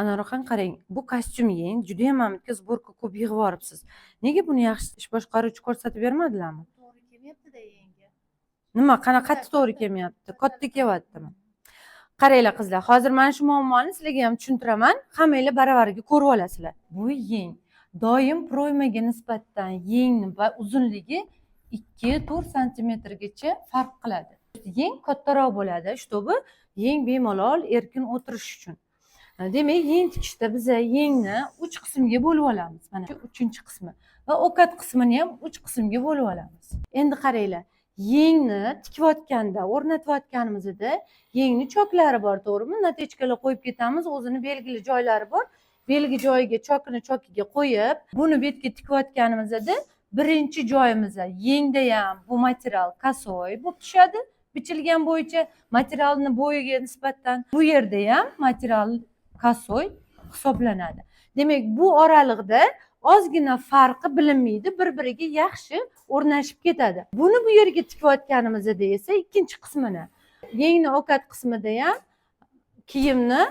Anaroqan qarang, bu kostyum yeng, judayam mamutga sborka ko'p yig'ib yuboribsiz. Nega buni yaxshi ish boshqaruvchi ko'rsatib bermadilarmi? To'g'ri kelmayapti-da yenge. Nima, qanaqa to'g'ri kelmayapti? Katta kelyaptimi? Qaranglar qizlar, hozir mana shu muammoni sizlarga ham tushuntiraman. Hammanglar baravariga ko'rib olasizlar. Bu yeng. Doim proymaga nisbatan yengni va uzunligi 2-4 santimetrgacha farq qiladi. Yeng kattaroq bo'ladi, чтобы yeng bemalol erkin o'tirish uchun. Demak, yeng tikishda biz yengni 3 qismga bo'lib olamiz. Mana shu 3-qismi va ovqat qismini ham 3 qismga bo'lib olamiz. Endi qaranglar, yengni tikayotganda, o'rnatayotganimizda yengni choklari bor, to'g'rimi? Natechkalar qo'yib ketamiz, o'zini belgili joylari bor. Belgi joyiga chokiga qo'yib, buni betga tikayotganimizda birinchi joyimizda yengda ham bu material kasoy bo'lib tushadi. Bichilgan bo'yicha materialni bo'yiga nisbatan bu yerda ham material kasoy hisoblanadi. Demak, bu oraliqda ozgina farqi bilinmaydi, bir-biriga yaxshi o'rnashib ketadi. Buni bu yerga tikayotganimizda esa ikkinchi qismini, yengni ovqat qismida ham kiyimni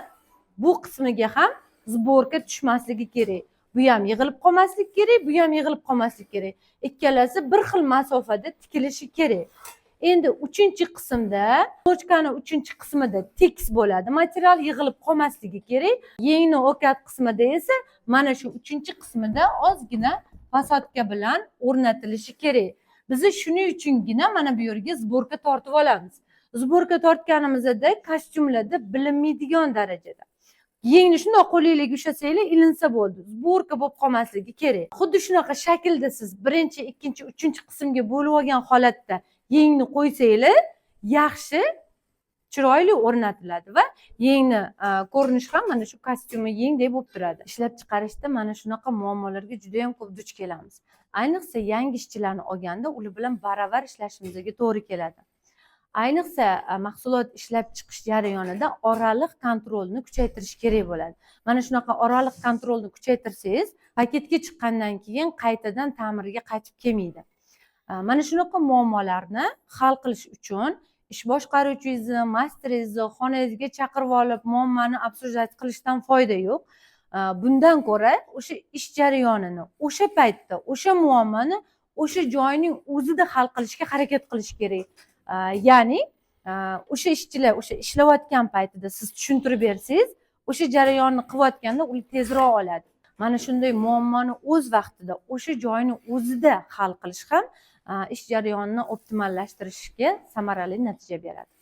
bu qismiga ham sborka tushmasligi kerak. Bu ham yig'ilib qolmasligi kerak, bu ham yig'ilib qolmasligi kerak. Ikkalasi bir xil masofada tikilishi kerak. Endi 3-qismda, tochkani 3-qismida tekis bo'ladi. Material yig'ilib qolmasligi kerak. Yengni ovqat qismida esa mana shu 3-qismida ozgina fasadka bilan o'rnatilishi kerak. Biz shuning uchungina mana bu yerga sborka tortib olamiz. Sborka tortganimizda kostyumlarda bilinmaydigan darajada. Yengni shunday qo'lingizga ushlasanglar, ilinsa bo'ldi. Sborka bo'lib qolmasligi kerak. Xuddi shunaqa shaklda siz 1, 2, 3-qismga bo'lib olgan holatda yengni qo'ysanglar, yaxshi chiroyli o'rnatiladi va yengni ko'rinishi ham mana shu kostyumi yengdek bo'lib turadi. Ishlab chiqarishda mana shunaqa muammolarga juda ham ko'p duch kelamiz. Ayniqsa yangi ishchilarni olganda ular bilan baravar ishlashimizga to'g'ri keladi. Ayniqsa mahsulot ishlab chiqish jarayonida oraliq kontrolni kuchaytirish kerak bo'ladi. Mana shunaqa oraliq kontrolni kuchaytirsangiz, paketga chiqqandan keyin qaytadan ta'mirga qaytib kelmaydi. Mana shunaqa muammolarni hal qilish uchun ish boshqaruvchingizni, masteringizni xonangizga chaqirib olib, muammoni обсуждать qilishdan foyda yo'q. Bundan ko'ra o'sha ish jarayonini, o'sha paytda, o'sha muammoni o'sha joyning o'zida hal qilishga harakat qilish kerak. Ya'ni o'sha ishchilar o'sha ishlayotgan paytida siz tushuntirib bersangiz, o'sha jarayonni qilayotganda ular tezroq oladi. Mana shunday muammoni o'z vaqtida, o'sha joyni o'zida hal qilish ham ish jarayonini optimallashtirishga samarali natija beradi.